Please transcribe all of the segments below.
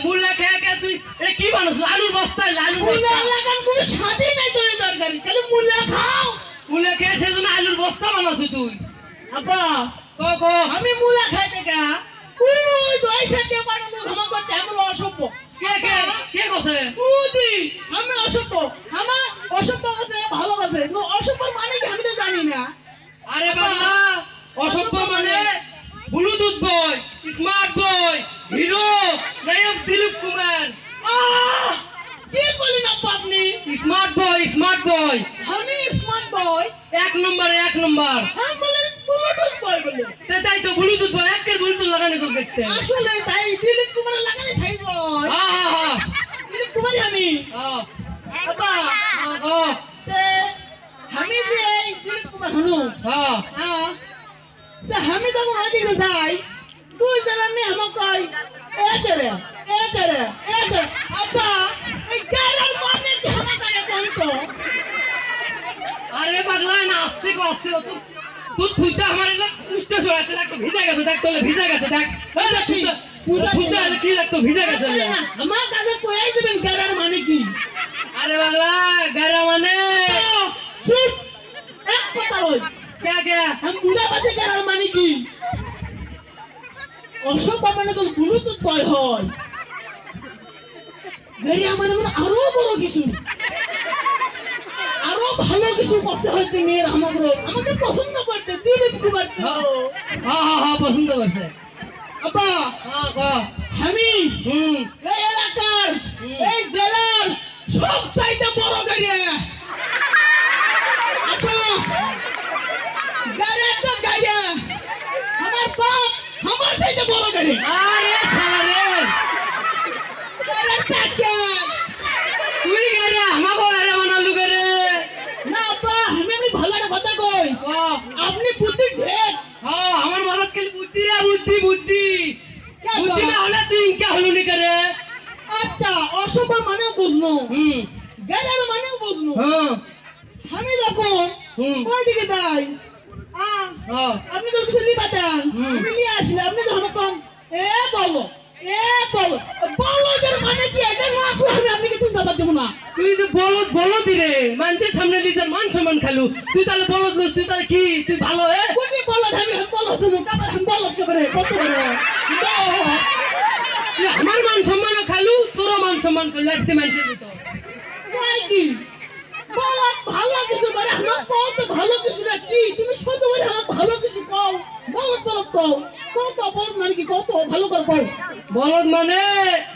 মুলা খেয়ে খেয়ে তুই এটা কি বানাস আলুর বস্তা আলুর মুলা বস্তা লাগান কোনো স্বাদই নাই তোর তরকারি খালি মুলা খাও মুলা খেয়ে সেজন্য আলুর বস্তা বানাস তুই আব্বা কো কো আমি মুলা খাইতে গা ওই দই সাথে বানানো ঘামা করতে আমি অসভ্য কে কে কে কছে উদি আমি অসভ্য আমার অসভ্য কাছে ভালো কাছে তো অসভ্য মানে কি আমি তো জানি না আরে বাবা অসভ্য মানে Bluetooth boy smart boy hero নায়ক দিলীপ কুমার আহ কি বলেন আব্বা আপনি স্মার্ট বয় আমি স্মার্ট বয় এক নম্বর হ্যাঁ বলেন ব্লুটুথ বয় বলে তাই তো ব্লুটুথ বয় একের ব্লুটুথ লাগানো তো দেখতে আসলে তাই দিলীপ কুমার লাগানি সাইজ বয় হ্যাঁ হ্যাঁ হ্যাঁ দিলীপ কুমারই আমি হ্যাঁ আব্বা হ্যাঁ তে আমি যে এই দিলীপ কুমার হনু হ্যাঁ হ্যাঁ তে আমি যখন ওইদিকে যাই তুই জানা নে আমাকে কই এ করে আব্বা এই গায়ের মানে কি আমাকে কোন তো আরে পাগলা না আস্তে তো তুই থুইতে আমার এটা উষ্ঠ চড়াচ্ছে দেখ তো ভিজে গেছে দেখ তোলে ভিজে গেছে দেখ এই দেখ পূজা থুইতে হলে কি দেখ তো ভিজে গেছে আমার কাছে কই যাবেন গায়ের মানে কি আরে পাগলা গাড়া মানে চুপ এক কথা বল কে কে আমি বুড়া বাসে গায়ের মানে কি অসব মানে তো ব্লুটুথ বয় হয় গাড়ি মানে আরো বড় কিছু আরো ভালো কিছু করতে হয়তো মেয়ের আমাকে পছন্দ করতে দিলীপ কুমার হ্যাঁ হ্যাঁ পছন্দ করছে আব্বা হ্যাঁ কহ আমি হুম এই এলাকার এই জেলার সব চাইতে বড় গাড়ি আব্বা গাড়ি তো গাড়ি আমার বাপ আমার চাইতে বড় গাড়ি আরে শালা রে গাড়ি টাকা তুই গাড়ি আমাকে গাড়ি বানালু গাড়ি না আব্বা আমি ভালো কথা কই কহ আপনি বুদ্ধি ঢের হ্যাঁ আমার মাথার খালি বুদ্ধি রে বুদ্ধি না হলে তুই ইনকা হলু নি করে আচ্ছা অসভ্য মানে বুঝনো হুম গাড়ির মানে বুঝনো হ্যাঁ আমি যখন হুম ওই দিকে যাই হ্যাঁ আপনি তো কিছু লিবা দেন হুম। আমি নিয়ে আসলে আপনি তো আমাকে বলো বলো মানে কি এটা না আমি কিন্তু জবাব দেবো না তুই তো বলদ রে মানুষের সামনে নিজের মান সম্মান খালু তুই তাহলে বলদ নস তুই তাহলে কি তুই ভালো কোটি বলো আমি বলো তুমি কাবার আমি বলো কে করে কত করে তুই আমার মান সম্মানও খালু তোরও মান সম্মান করলো একটি মানুষের ভিতর কই কি বলো ভালো কিছু করে আমার কত ভালো কিছু না কি তুমি শুধু করে আমার ভালো কিছু কও বলো কও কত বল মানে কি কত ভালো করে কও বলদ মানে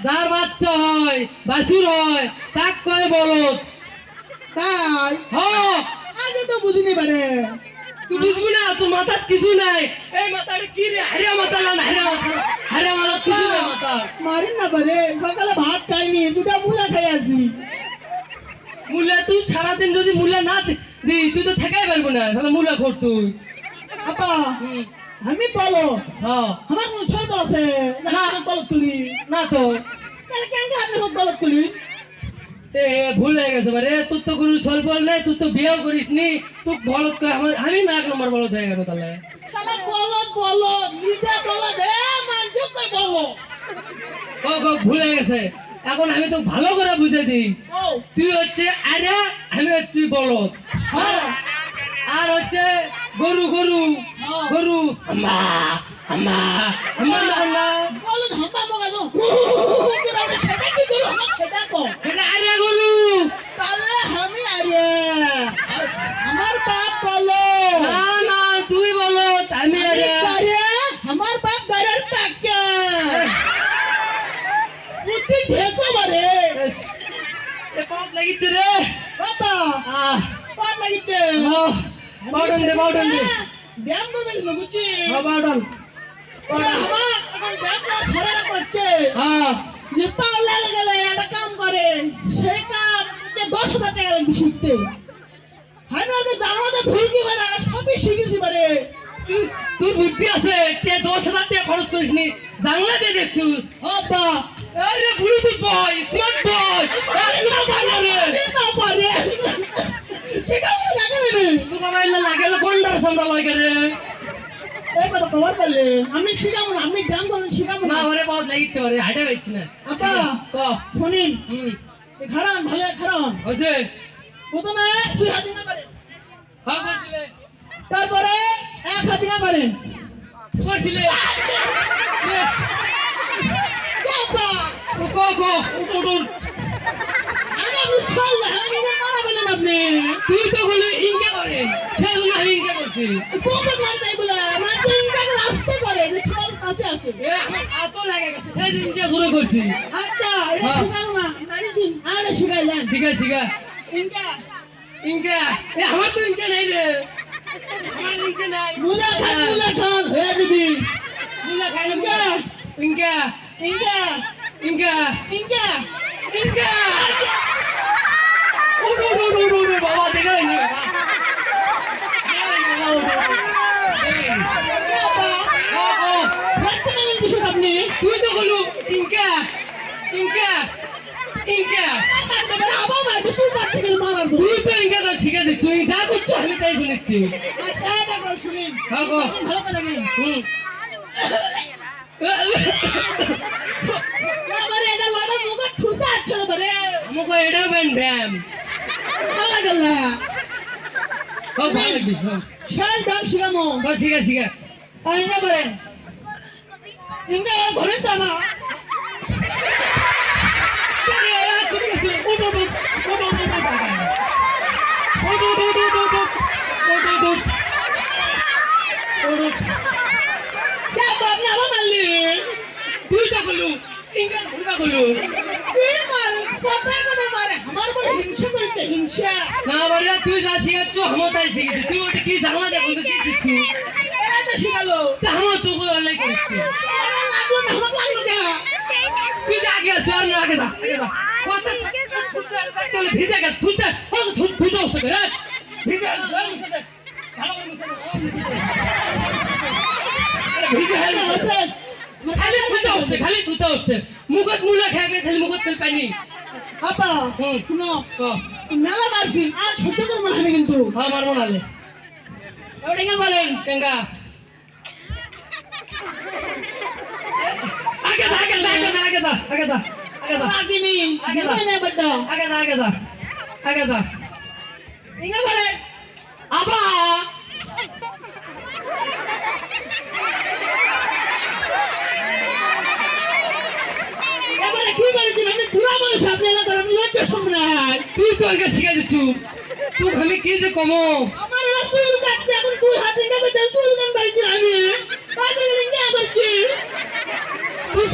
যার বাচ্চা হয় বাছুর হয় তাক কয় বলদ তাই হ্যাঁ আগে তো বুঝিনি পারে তুই বুঝবি না তোর মাথার কিছু নাই এই মাথাটা কি রে হারিয়া মাথা না হারিয়া মাথা কিছু নাই মাথা মারিন না পারে সকালে ভাত খাইনি দুটা মুলা খাই আছি মূলা তুই সারাদিন যদি মূলা না দি তুই তো থেকাই পারবো না তাহলে মূলা খোর তুই আপা আমি বলো হ্যাঁ আমার কোনো ছয় আছে না আমি বলত তুলি না তো তাহলে কেন আপনি বলত তুলি এ ভুল হয়ে গেছে বারে তোর তো কোনো ছল বল নাই তুই তো বিয়েও করিস নি তুই বলত আমি না এক নম্বর বলত হয়ে গেল তাহলে শালা বলো নিজে বলো দে মানুষ কই বলো ভুল হয়ে গেছে এখন আমি তো ভালো করে বুঝে দিই ও তুই হচ্ছে আরে আমি হচ্ছি বলদ হ্যাঁ আর হচ্ছে গরু আম্মা আম্মা আম্মা বলো ধাপা মগা দাও তোরা সেটা কি করো আমার সেটা কো এটা আরে গরু তাহলে আমি আরে আমার বাপ বলো না না তুই বলদ আমি আরে আমার বাপ গাড়ির টাকা বুদ্ধি ঢেকো মারে এ পাঁচ লাগিছে রে বাবা পার লাগিছে বাউডন দে ব্যায়াম করবে না বুঝছি বাউডন আমার এখন ব্যায়ামটা সারা করছে হ্যাঁ যে পা লাগে গেলে একটা কাম করে সেই কাম 10,000 টাকা লাগবে শিখতে হ্যাঁ না তো জানাতে ভুল কি মানে সবই শিখেছি মানে তুই বুদ্ধি আছে কে 10,000 টাকা খরচ করিস নি জানলা দিয়ে দেখছু বাবা আরে ব্লুটুথ বয় স্মার্ট বয় আরে না ভালো রে না পারে সেটা মনে লাগে না তুই মোবাইল লাগালে কোনটা সামনে লাগে রে এই কথা কভার করলে আমি শিখাবো না আমি ব্যায়াম করলে শিখাবো না না ওরে পাঁচ লাগিছে ওরে হাইটা পাইছি না আব্বা ক শুনিন হুম খারাপ ভালো খারাপ হয়েছে প্রথমে 2 হাত দিতে পারেন হ্যাঁ করছিলে তারপরে 1 হাত দিতে পারেন করছিলে আব্বা ক ক উঠুন আমি বুঝলাম না আমি মারা গেলেন আপনি তুই তো বলে ইনকা করে সেজন্য আমি ইনকা করছি কোপে মারতে বলে মানে তো ইনকাকে রাস্তা করে যে ফল কাছে আসে এ আমার এত লাগে গেছে সেই ইনকা শুরু করছি আচ্ছা এটা হ্যাঁ। শিখাও না মেডিসিন আরে শিখাইলেন ঠিক আছে ইনকা ইনকা এ আমার তো ইনকা নাই রে আমার ইনকা নাই মুলা খান হয়ে দিবি মুলা খাই না Inca Inca Inca Inca Inca Inca ওরে বাবা দেখা হয়নি বাবা বর্তমানে দিশে আপনি তুই তো বলু ইনকা ইনকা ইনকা আবার মারতে শুরু করছে কেন মারার তুই তো ইনকা তো ঠিক আছে তুই যা করছো আমি তাই শুনেছি আচ্ছা এটা কর শুনিন হ্যাঁ গো ভালো করে দেখেন হুম আবার এটা লাগা মুখে ঠুটা আছে বারে আমাকে এটাও বেন ব্যায়াম ভালো গেল ভালো লাগবে খেল দাম শিখামো ঠিক আছে আইনা বলেন ইনকা ঘরে তা না কে আপনি আবার মারলি তুই তো বলু ইনকা ঘুরবা বলু তুই মার কোথায় কোথায় মারে আমার উপর হিংসা করতে হিংসা না বলে তুই যা শিখাচ্ছ আমার তাই শিখেছি তুই ওটা কি জানা দেখুন তো কি শিখছু এটা তো শিখালো আমার তো কোনো অনলাইন করছি এটা লাগলো না আমার লাগলো না তুই যা আগে আছো আর না আগে দা কথা তোলে ভিজে গেছে তুলতে তুই তো ওসে রে ভিজে গেছে ভালো করে ভিজে গেছে খালি তুই ওসে মুখত মুলা খেয়ে খালি মুখত তেল পানি আপা শুনো মেলা মারছি আর সহ্য করবো না আমি কিন্তু আমার মনে হলে ওটাকে বলেন কেঙ্গা আগে দা আগিনি আগে না। না বড় আগে দা ইঙ্গা বলেন আবা এবারে কি করেছেন আপনি পুরা মানুষ আপনি এলাকার আমি লজ্জা সম্রাট তুই তো আগে শিখে দিচ্ছু তুই আমি কি যে কমো আমার রাসূল কাটতে এখন 2 হাত ইঙ্গা বেদে সুলকান বাড়িতে আমি কাজে ইঙ্গা করছি তুই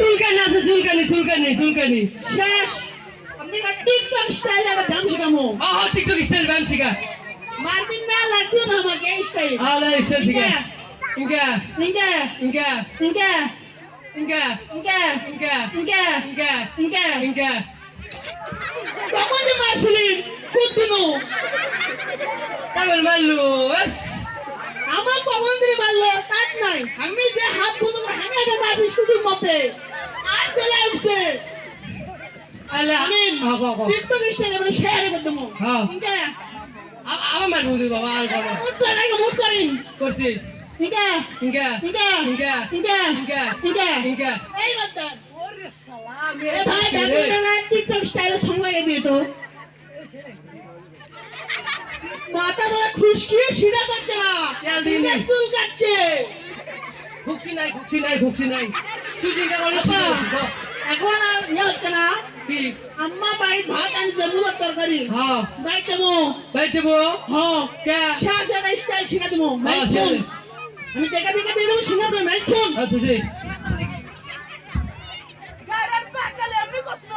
চুলকানি শেষ আপনি না টিকটক স্টাইলে আবার দাম শিখামো টিকটক স্টাইল ব্যায়াম শিখা মারবিন না লাগবে না আমাকে এই স্টাইল স্টাইল শিখা ইনকা ইঙ্গা ইনকা ইঙ্গা ইনকা ইঙ্গা ইনকা ইঙ্গা ইনকা ইঙ্গা ইনকা কখন মারছিলেন কুদিনো কেবল মারলু আমার কখন ধরে মারলো কাজ নাই আমি যে হাত গুলো আমি একটা মারছি শুধু মতে আর চলে আসছে আলে আমিন টিকটক স্টাইলে মানে শেয়ার করে দেবো হ্যাঁ। ইঙ্গা আমার মারবো বাবা আর বাবা মুট করেন করছি ইঙ্গা ইনকা ইঙ্গা ইনকা ইঙ্গা ইনকা ইঙ্গা ইনকা এই মাত্র ওরে সালাম এ ভাই ডাকুটা না টিকটক স্টাইলে সং লাগিয়ে দিয়ে তো মাথা ধরে খুশকি সিধা করছে না তেল দিয়ে নে। চুল কাটছে খুশি নাই তুই চিন্তা করলে আপা, এখন আর ইয়ে হচ্ছে না কি আম্মা বাড়ি ভাত আনছে মুলোর তরকারি হ্যাঁ বাইক দেবো ভাই দেবো হ্যাঁ কে শেষ একটা স্টাইল শিখা দেবো হ্যাঁ বাইক সে আমি দেখা দেখে দিয়ে দেবো শিখা দেবো বাইক ফোন হ্যাঁ তুই গাড়ি পাকালে আপনি কষ্ট